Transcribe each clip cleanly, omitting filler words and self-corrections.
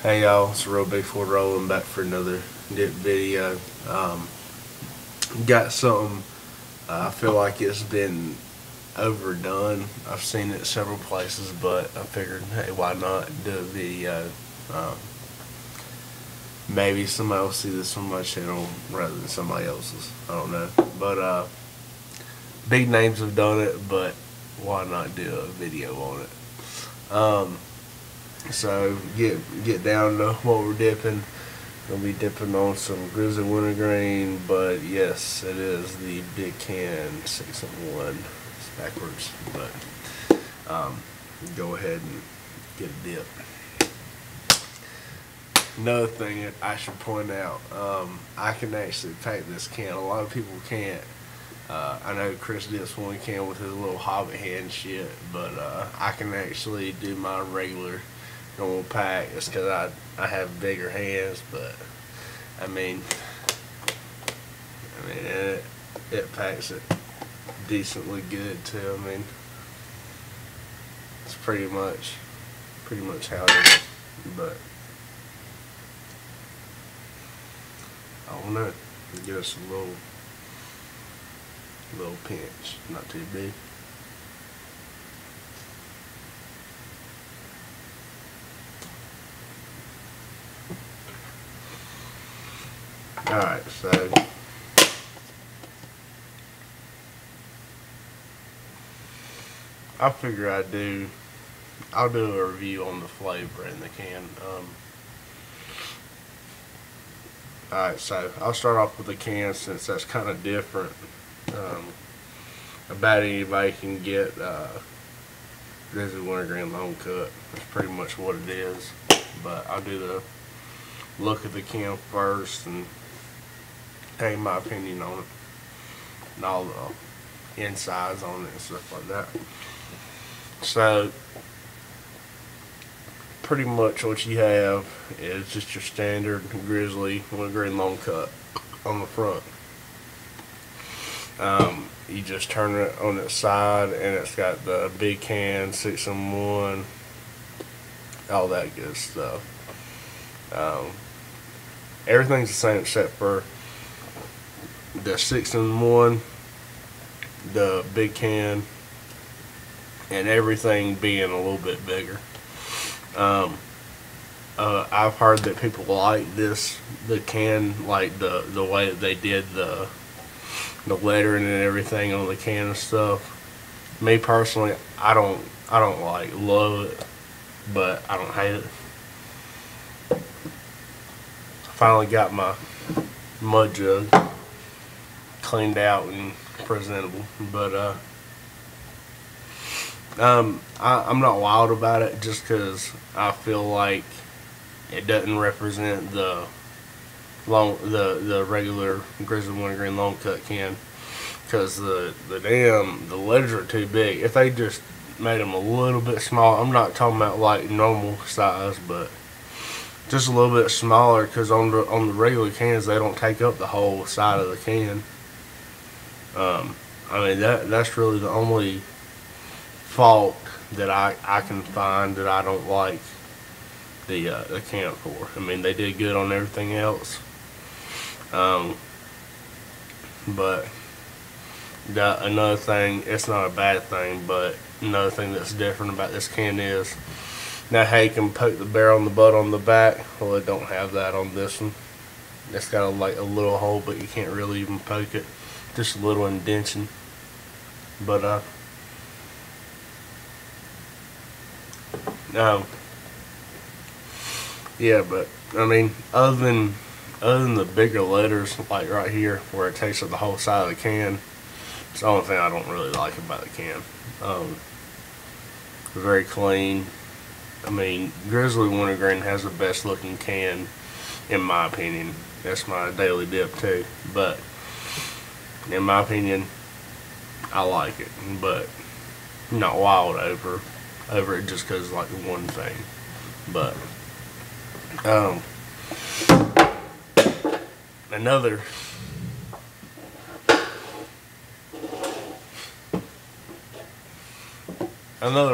Hey y'all, it's Real Big Ford rolling back for another dip video. Got something, I feel like it's been overdone. I've seen it several places, but I figured, hey, why not do a video? Maybe somebody will see this on my channel rather than somebody else's. I don't know. But big names have done it, but why not do a video on it? So get down to what we're dipping. Gonna be dipping on some grizzly wintergreen, but yes, it is the big can 6-in-1. It's backwards, but go ahead and get a dip. Another thing that I should point out, I can actually paint this can. A lot of people can't. I know Chris dips one can with his little hobbit hand shit, but I can actually do my regular normal pack. It's because I have bigger hands, but I mean it packs it decently good too. I mean, it's pretty much how it is, but I don't know. Give us a little pinch, not too big. Alright, so I figure I'll do a review on the flavor in the can. Alright, so I'll start off with the can since that's kind of different. About anybody can get grizzly wintergreen long cut. That's pretty much what it is. But I'll do the look at the can first and tell you my opinion on it and all the insides on it and stuff like that. So pretty much what you have is just your standard grizzly wintergreen long cut on the front. You just turn it on its side and it's got the big can 6-in-1, all that good stuff. Everything's the same except for the 6-in-1, the big can, and everything being a little bit bigger. I've heard that people like the can, like the way that they did the lettering and everything on the can and stuff. Me personally, I don't love it, but I don't hate it. Finally got my mud jug cleaned out and presentable, but I'm not wild about it just because I feel like it doesn't represent the regular grizzly wintergreen long cut can, because the letters are too big. If they just made them a little bit small, I'm not talking about like normal size, but just a little bit smaller, because on the regular cans they don't take up the whole side of the can. I mean that's really the only fault that I can find that I don't like the can for. I mean, they did good on everything else, but another thing, it's not a bad thing, but another thing that's different about this can is now how you can poke the barrel on the butt on the back. Well, it don't have that on this one. It's got like a little hole, but you can't really even poke it, just a little indention. But yeah, but I mean, other than the bigger letters, like right here where it takes up the whole side of the can, it's the only thing I don't really like about the can. Very clean. I mean, grizzly wintergreen has the best looking can in my opinion. That's my daily dip too, but in my opinion I like it, but not wild over it just because like the one thing. But another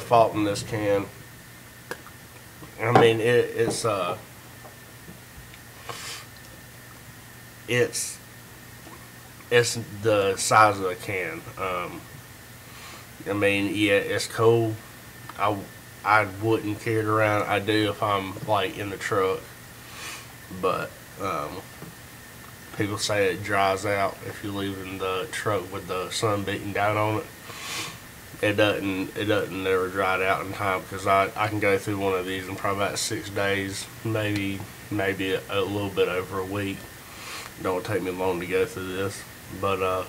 fault in this can, I mean it's it's the size of the can. I mean, yeah, it's cool. I wouldn't carry it around. I do if I'm like in the truck, but people say it dries out if you leave it in the truck with the sun beating down on it. It doesn't never dry out in time, because I can go through one of these in probably about 6 days, maybe a little bit over a week. It don't take me long to go through this, but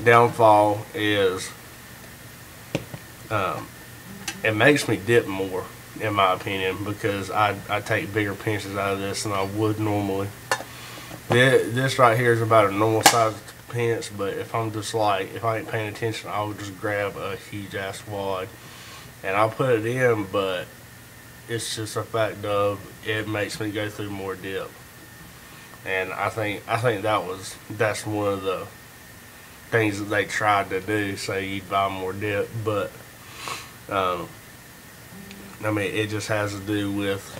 downfall is it makes me dip more, in my opinion, because I take bigger pinches out of this than I would normally. This right here is about a normal size pinch, but if I'm just like, if I ain't paying attention, I would just grab a huge ass wad and I'll put it in, but it's just a fact of it makes me go through more dip. And I think that's one of the things that they tried to do, say you'd buy more dip, but I mean, it just has to do with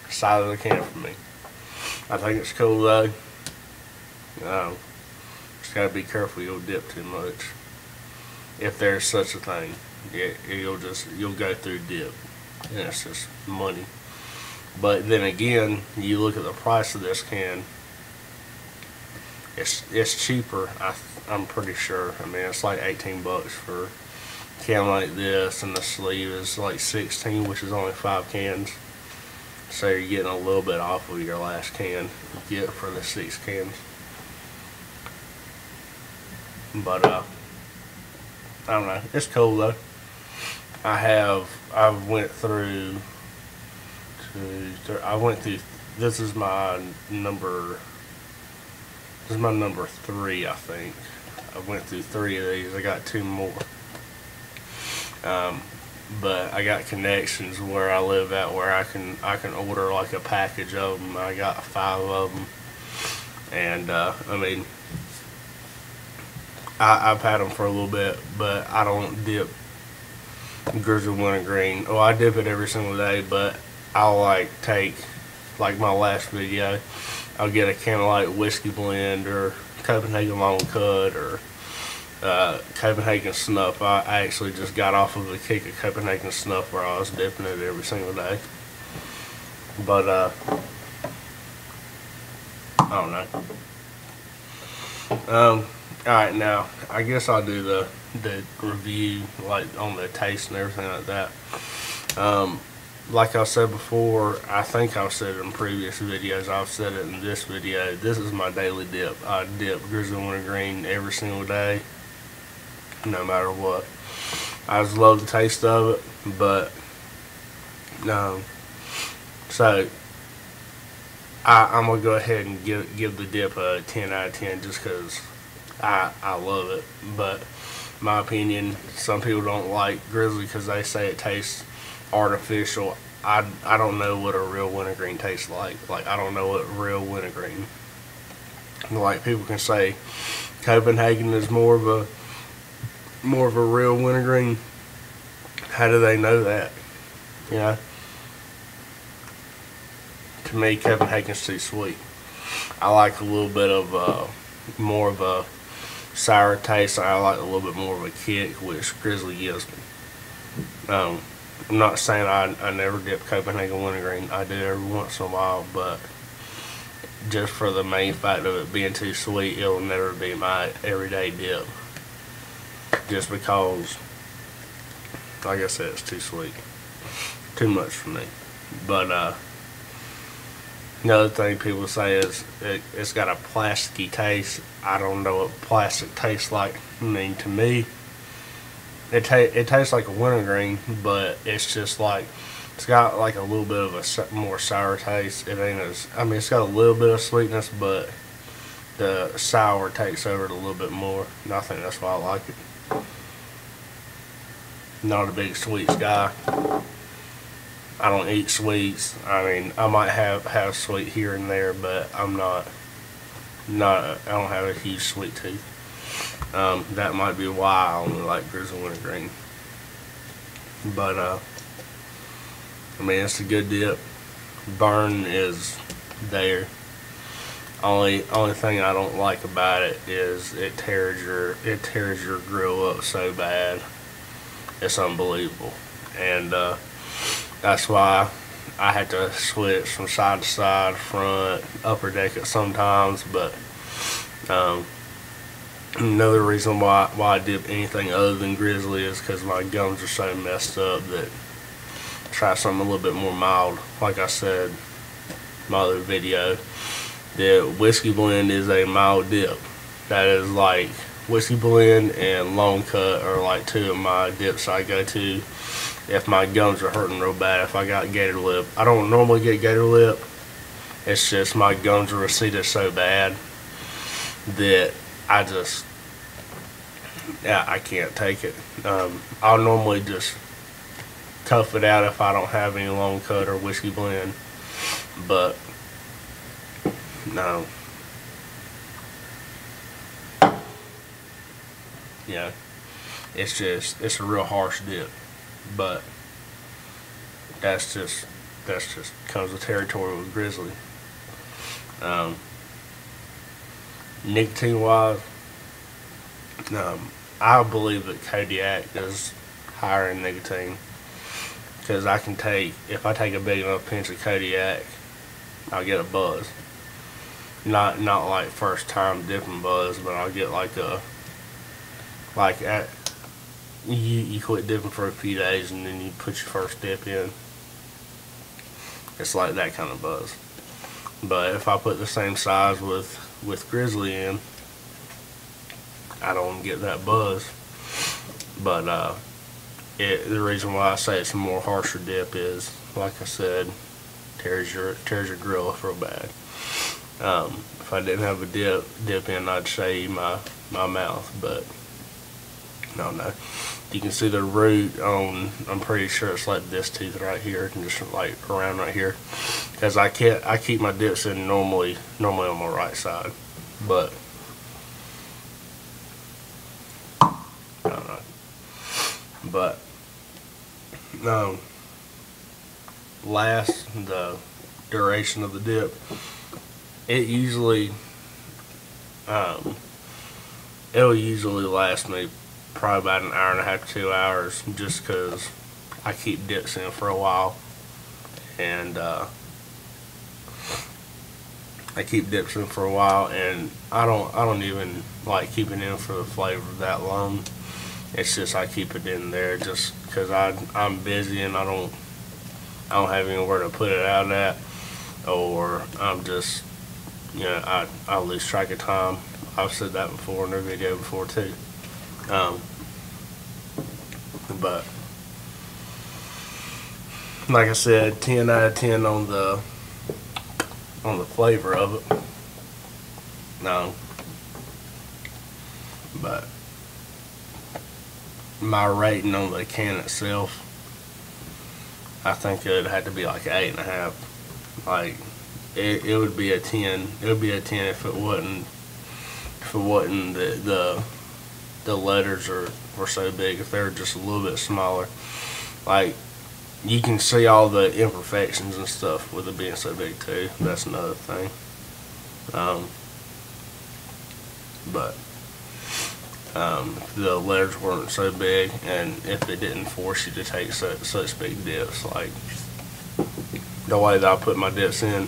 side of the can for me. I think it's cool though. Just gotta be careful you'll dip too much. If there's such a thing, you'll go through dip, and it's just money. But then again, you look at the price of this can. It's cheaper. I'm pretty sure. I mean, it's like 18 bucks for a can like this, and the sleeve is like 16, which is only 5 cans. So you're getting a little bit off of your last can you get for the 6 cans. But I don't know. It's cool though. I went through. This is my number 3, I think. I went through 3 of these. I got 2 more. But I got connections where I live at where I can order like a package of them. I got 5 of them, and I mean, I've had them for a little bit, but I don't dip grizzly wintergreen. Oh, I dip it every single day, but I'll take my last video. I'll get a can of like whiskey blend or Copenhagen long cut or Copenhagen snuff. I actually just got off of a kick of Copenhagen snuff where I was dipping it every single day. But I don't know. Alright, now I guess I'll do the review on the taste and everything like that. Like I said before, I think I've said it in previous videos, I've said it in this video, this is my daily dip. I dip grizzly wintergreen every single day, no matter what. I just love the taste of it, but so I'm gonna go ahead and give the dip a 10 out of 10 just because I love it. But my opinion, some people don't like grizzly because they say it tastes artificial. I don't know what a real wintergreen tastes like. I don't know what real wintergreen. Like, people can say Copenhagen is more of a real wintergreen. How do they know that? You know? To me, Copenhagen's too sweet. I like a little bit of more of a sour taste. I like a little bit more of a kick, which grizzly gives me. I'm not saying I never dip Copenhagen wintergreen. I do every once in a while, but just for the main fact of it being too sweet, it'll never be my everyday dip. Just because, like I said, it's too sweet. Too much for me. But another thing people say is it's got a plasticky taste. I don't know what plastic tastes like. I mean, to me, it tastes like a wintergreen, but it's just like, it's got like a little bit of a more sour taste. It ain't as, I mean, it's got a little bit of sweetness, but the sour takes over it a little bit more, and I think that's why I like it. Not a big sweets guy. I don't eat sweets. I mean, I might have sweet here and there, but I don't have a huge sweet tooth. That might be why I only like grizzly wintergreen. But I mean, it's a good dip. burn is there. Only thing I don't like about it is it tears your grill up so bad. It's unbelievable, and that's why I had to switch from side to side, front, upper deck it sometimes. But another reason why I dip anything other than grizzly is because my gums are so messed up that try something a little bit more mild. Like I said in my other video, the whiskey blend is a mild dip. That is like whiskey blend and long cut are like two of my dips I go to if my gums are hurting real bad. If I got gator lip, I don't normally get gator lip. It's just my gums are receded so bad that I can't take it. I'll normally just tough it out if I don't have any long cut or whiskey blend, but no. Yeah, it's a real harsh dip, but that's just comes with territory with grizzly. Nicotine wise, I believe that Kodiak is higher in nicotine, because if I take a big enough pinch of Kodiak, I'll get a buzz. Not like first time dipping buzz, but I'll get you quit dipping for a few days and then you put your first dip in. It's like that kind of buzz. But if I put the same size with grizzly in, I don't get that buzz. But the reason why I say it's a more harsher dip is, like I said, tears your grill up real bad. If I didn't have a dip in, I'd shave my mouth, but no. You can see the root on, I'm pretty sure it's like this tooth right here, and just like around right here, because I keep my dips in normally on my right side, but I don't know. But the duration of the dip, it usually it'll usually last me probably about an hour and a half to 2 hours, just because I keep dips in for a while, and I don't even like keeping in for the flavor that long. It's just I keep it in there just because I'm busy and I don't have anywhere to put it out at, or I'm just, I lose track of time. I've said that before in a video before too. But like I said, 10 out of 10 on the flavor of it. But my rating on the can itself, I think it had to be like 8.5. Like it would be a 10. It would be a 10 if it wasn't the letters were so big. If they were just a little bit smaller, like you can see all the imperfections and stuff with it being so big too. That's another thing. But if the letters weren't so big, and if it didn't force you to take such big dips, like the way that I put my dips in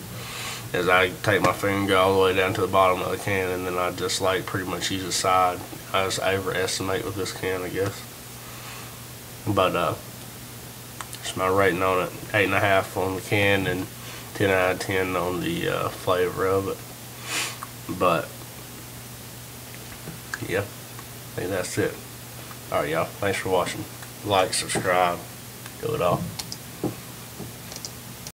is I take my finger all the way down to the bottom of the can, and then I just like pretty much use a side. I just overestimate with this can, I guess. But it's my rating on it, 8.5 on the can and 10 out of 10 on the flavor of it. But yeah, I think that's it. Alright y'all, thanks for watching. Like, subscribe, do it all.